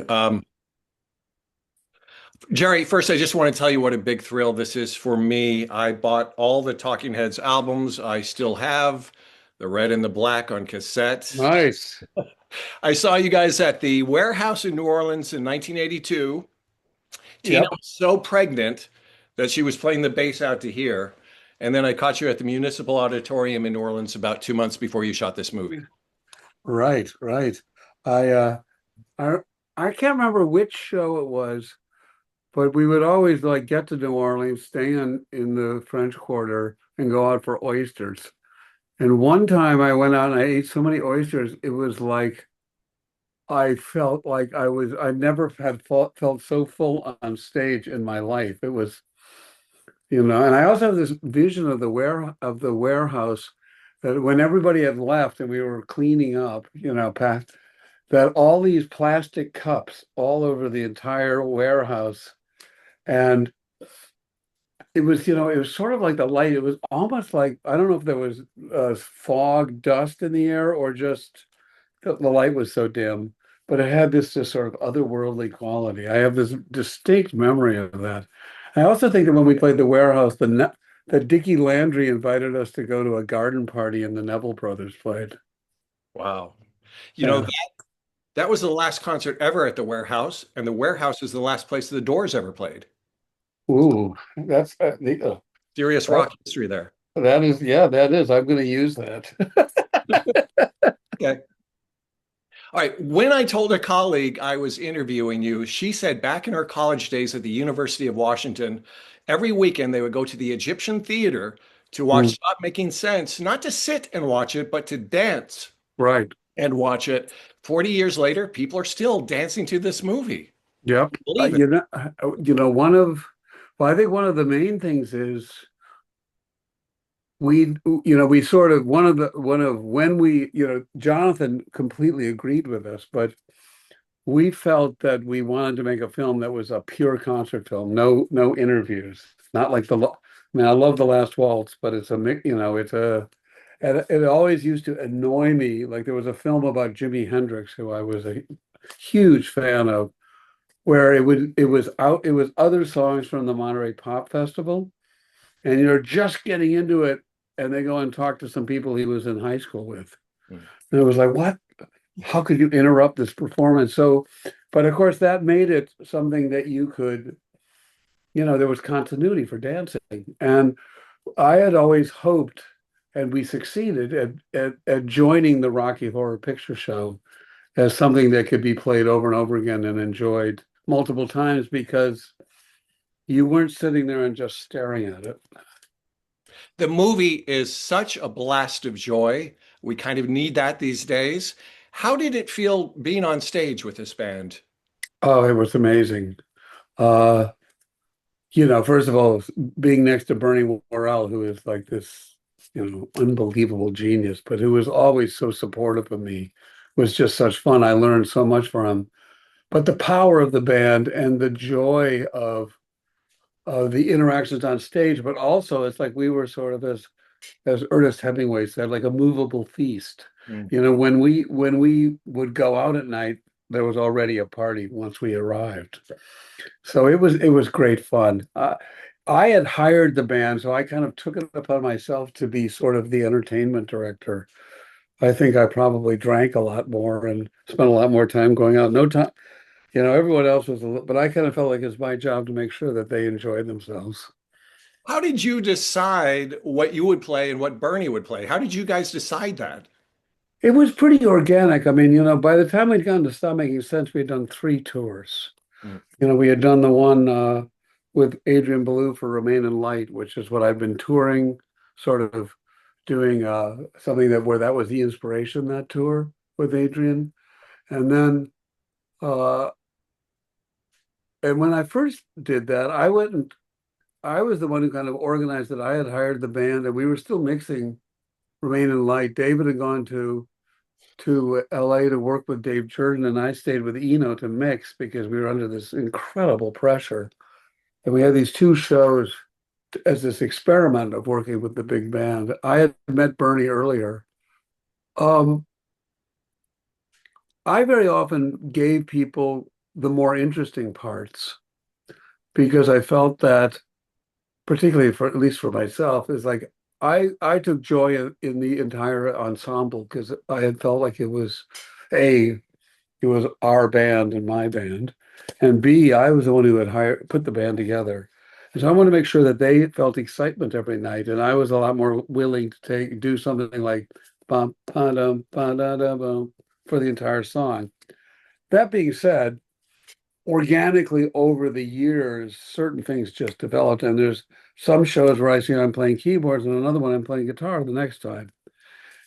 Um, Jerry, first, I just want to tell you what a big thrill this is for me. I bought all the Talking Heads albums. I still have the red and the black on cassette. Nice. I saw you guys at the Warehouse in New Orleans in 1982. Tina Yep. was so pregnant that she was playing the bass out to here. And then I caught you at the Municipal Auditorium in New Orleans about 2 months before you shot this movie. Right, right. I uh I I can't remember which show it was, but we would always like get to New Orleans, stay in the French Quarter and go out for oysters. And one time I went out and I ate so many oysters, it was like I felt like I never had felt so full on stage in my life. It was, and I also have this vision of the warehouse that when everybody had left and we were cleaning up, past that all these plastic cups all over the entire warehouse. And it was sort of like the light. It was almost like, I don't know if there was fog, dust in the air, or just the light was so dim, but it had this just sort of otherworldly quality. I have this distinct memory of that. I also think that when we played the warehouse, that Dickie Landry invited us to go to a garden party and the Neville Brothers played. Wow. You know, Yeah. that was the last concert ever at the Warehouse, and the Warehouse is the last place the Doors ever played. Ooh, Serious that, rock history there. that is, yeah, that is. I'm going to use that. Okay. All right. When I told a colleague I was interviewing you, she said back in her college days at the University of Washington, every weekend they would go to the Egyptian theater to watch Mm, Stop Making Sense, not to sit and watch it, but to dance right. and watch it. 40 years later, people are still dancing to this movie. Yep. Believe it. Well, I think one of the main things is we sort of one of when we, Jonathan completely agreed with us, but we felt that we wanted to make a film that was a pure concert film, no interviews, not like I mean, I love The Last Waltz, but and it always used to annoy me. Like there was a film about Jimi Hendrix, who I was a huge fan of, where it was other songs from the Monterey Pop Festival, and you're just getting into it, and they go and talk to some people he was in high school with. And it was like, what? How could you interrupt this performance? So, but of course, that made it something that you could, there was continuity for dancing. And I had always hoped, and we succeeded at joining the Rocky Horror Picture Show as something that could be played over and over again and enjoyed multiple times because you weren't sitting there and just staring at it. The movie is such a blast of joy. We kind of need that these days. How did it feel being on stage with this band? Oh, it was amazing. Uh, first of all, being next to Bernie Worrell, who is like this, unbelievable genius, but who was always so supportive of me, was just such fun. I learned so much from him. But the power of the band and the joy of the interactions on stage, but also it's like we were sort of, as Ernest Hemingway said, like a movable feast. Mm. When we would go out at night, there was already a party once we arrived. So it was great fun. I had hired the band, so I kind of took it upon myself to be sort of the entertainment director. I think I probably drank a lot more and spent a lot more time going out. No time, everyone else was but I kind of felt like it's my job to make sure that they enjoyed themselves. How did you decide what you would play and what Bernie would play? How did you guys decide that? It was pretty organic. I mean, by the time we'd gotten to Stop Making Sense, we had done 3 tours. Mm. We had done the one with Adrian Belew for Remain in Light, which is what I've been touring, sort of doing something where that was the inspiration, that tour with Adrian. And then uh and when I first did that, I was the one who kind of organized it. I had hired the band and we were still mixing Remain in Light. David had gone to LA to work with Dave Jordan, and I stayed with Eno to mix because we were under this incredible pressure. And we had these 2 shows as this experiment of working with the big band. I had met Bernie earlier. Um, I very often gave people the more interesting parts because I felt that, particularly for at least for myself, is like I took joy in the entire ensemble because I had felt like a it was our band and my band, and B, I was the one who had put the band together. And so I want to make sure that they felt excitement every night, and I was a lot more willing to do something like bum ba-dum ba-da-da-bum for the entire song. That being said, organically over the years, certain things just developed, and there's some shows where I see I'm playing keyboards, and another one I'm playing guitar the next time.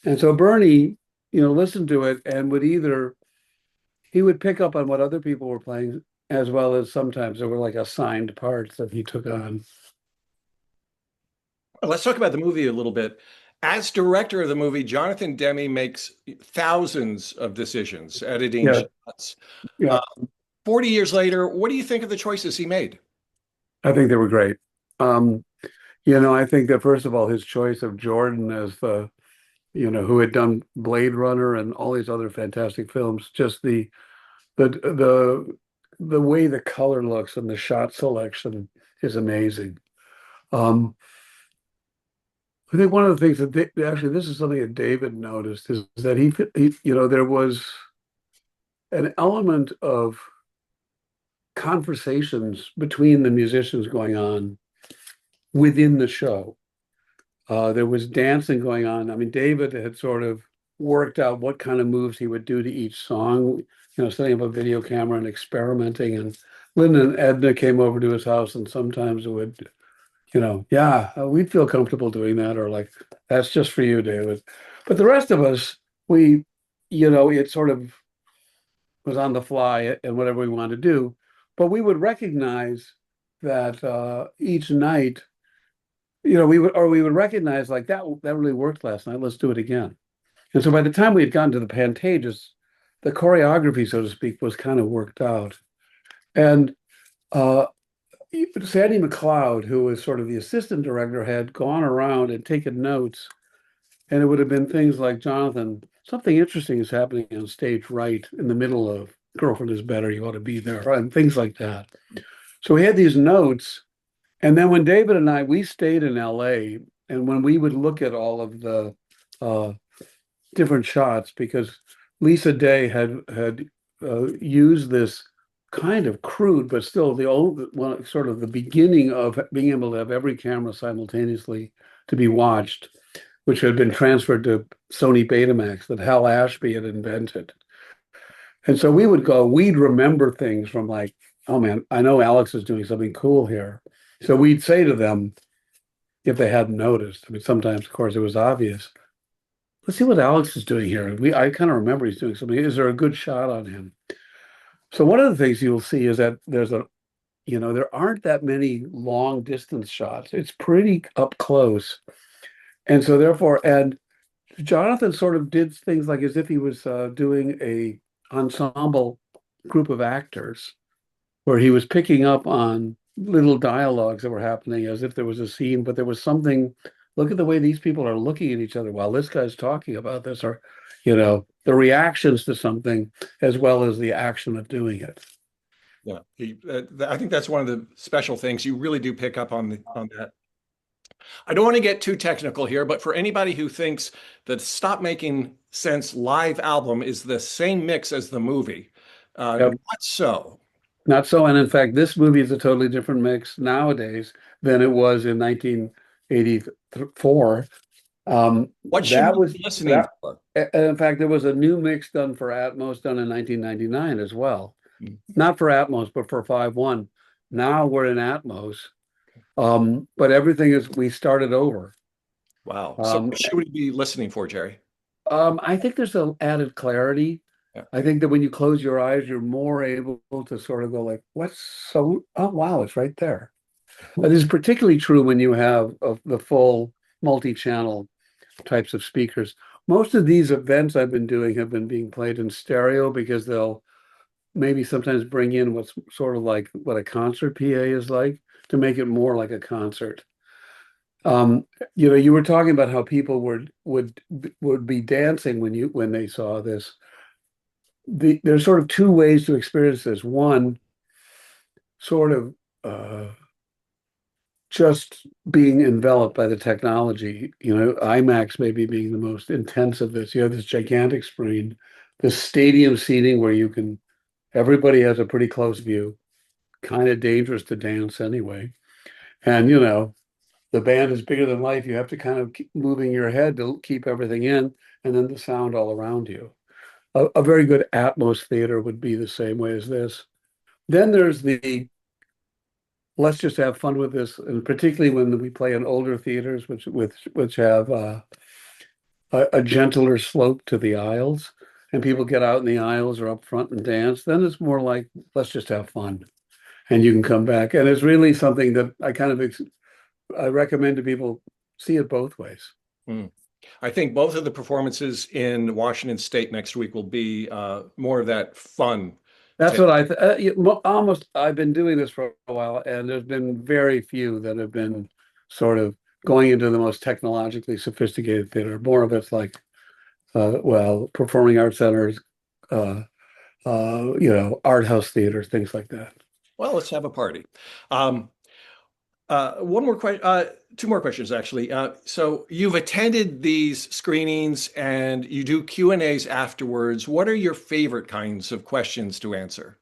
And so Bernie, listened to it and would either he would pick up on what other people were playing, as well as sometimes there were like assigned parts that he took on. Let's talk about the movie a little bit. As director of the movie, Jonathan Demme makes thousands of decisions, editing Yeah, shots. yeah, 40 years later, what do you think of the choices he made? I think they were great. Um, I think that first of all, his choice of Jordan as who had done Blade Runner and all these other fantastic films, just the the the way the color looks and the shot selection is amazing. Um, I think one of the things that actually this is something that David noticed is that there was an element of conversations between the musicians going on within the show. There was dancing going on. I mean, David had sort of worked out what kind of moves he would do to each song, setting up a video camera and experimenting. And Lynn and Edna came over to his house, and sometimes it would, yeah, we'd feel comfortable doing that, or like, that's just for you, David. But the rest of us, it sort of was on the fly and whatever we wanted to do. But we would recognize that each night, we would recognize like that really worked last night. Let's do it again. And so by the time we had gotten to the Pantages, the choreography, so to speak, was kind of worked out. And uh, Sandy McLeod, who was sort of the assistant director, had gone around and taken notes. And it would have been things like, Jonathan, something interesting is happening on stage right in the middle of Girlfriend is Better, You Ought to Be There, and things like that. So we had these notes. And then when David and we stayed in LA, and when we would look at all of the uh, different shots, because Lisa Day had used this kind of crude, but still the old one, sort of the beginning of being able to have every camera simultaneously to be watched, which had been transferred to Sony Betamax that Hal Ashby had invented. And so we'd remember things from like, oh man, I know Alex is doing something cool here. So we'd say to them, if they hadn't noticed, I mean, sometimes, of course, it was obvious. Let's see what Alex is doing here. I kind of remember he's doing something. Is there a good shot on him? So one of the things you'll see is that there aren't that many long distance shots. It's pretty up close. And so therefore, and Jonathan sort of did things like as if he was doing a ensemble group of actors where he was picking up on little dialogues that were happening as if there was a scene, but there was something. Look at the way these people are looking at each other while this guy's talking about this, or, the reactions to something as well as the action of doing it. Yeah, I think that's one of the special things you really do pick up on that. I don't want to get too technical here, but for anybody who thinks that Stop Making Sense live album is the same mix as the movie, Yep. not so. Not so. And in fact, this movie is a totally different mix nowadays than it was in 1984. What should That we was be listening that. for? And in fact, there was a new mix done for Atmos done in 1999 as well. Hmm. Not for Atmos, but for 5.1. Now we're in Atmos. But everything we started over. Wow. So Um, what should we be listening for, Jerry? I think there's an added clarity. Yeah. I think that when you close your eyes, you're more able to sort of go like, oh wow, it's right there. That is particularly true when you have the full multi-channel types of speakers. Most of these events I've been doing have been being played in stereo because they'll maybe sometimes bring in what's sort of like what a concert PA is like to make it more like a concert. Um, you were talking about how people would be dancing when they saw this. there's sort of two ways to experience this. One, sort of just being enveloped by the technology. IMAX maybe being the most intense of this. You have this gigantic screen, this stadium seating where everybody has a pretty close view, kind of dangerous to dance anyway. And, the band is bigger than life. You have to kind of keep moving your head to keep everything in, and then the sound all around you. A very good Atmos theater would be the same way as this. Then there's the let's just have fun with this, and particularly when we play in older theaters, which have a gentler slope to the aisles, and people get out in the aisles or up front and dance. Then it's more like let's just have fun, and you can come back. And it's really something that I recommend to people see it both ways. Hmm. I think both of the performances in Washington State next week will be more of that fun. That's Type. what almost I've been doing this for a while, and there's been very few that have been sort of going into the most technologically sophisticated theater. More of it's like, performing arts centers, uh, art house theaters, things like that. Well, let's have a party. Um, one more question, two more questions actually. So you've attended these screenings and you do Q&As afterwards. What are your favorite kinds of questions to answer?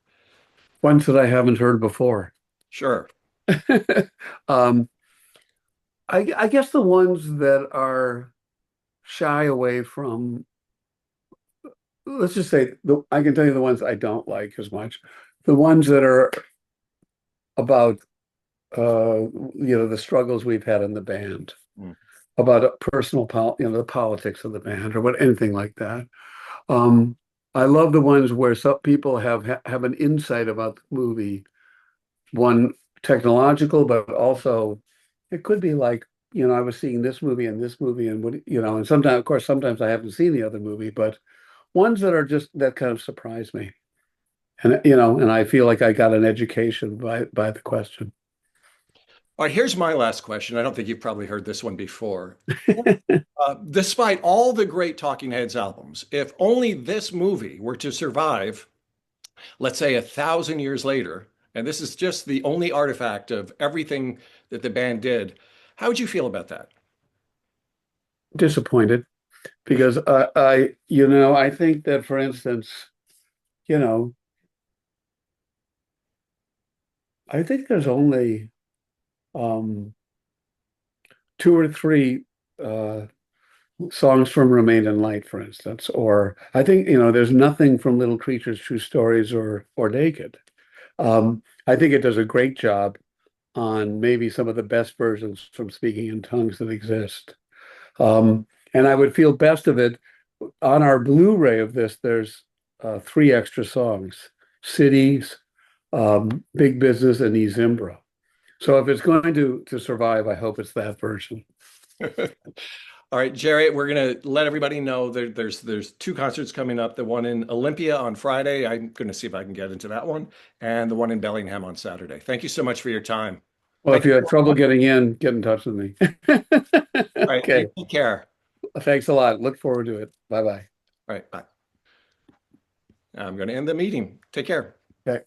Ones that I haven't heard before. Sure. Um, I guess the ones that are shy away from, let's just say, I can tell you the ones I don't like as much. The ones that are about, the struggles we've had in the band, Mm. about the politics of the band, or anything like that. Um, I love the ones where some people have an insight about the movie, one technological, but also it could be like, I was seeing this movie and this movie and and sometimes, of course, sometimes I haven't seen the other movie, but ones that are just that kind of surprise me. And I feel like I got an education by the question. All right, here's my last question. I don't think you've probably heard this one before. Despite all the great Talking Heads albums, if only this movie were to survive, let's say 1,000 years later, and this is just the only artifact of everything that the band did, how would you feel about that? Disappointed because I think that, for instance, you know, I think there's only um, two or three uh, songs from Remain in Light, for instance, or I think there's nothing from Little Creatures, True Stories, or Naked. I think it does a great job on maybe some of the best versions from Speaking in Tongues that exist. And I would feel best of it on our Blu-ray of this. There's three extra songs: Cities, Big Business, and Ezimbra. So if it's going to survive, I hope it's that version. All right, Jerry, we're going to let everybody know there's two concerts coming up. The one in Olympia on Friday. I'm going to see if I can get into that one, and the one in Bellingham on Saturday. Thank you so much for your time. Well, if Thank you you. have trouble getting in, get in touch with me. All right, you Okay. take care. Thanks a lot. Look forward to it. Bye bye. All right, bye. I'm going to end the meeting. Take care. Okay.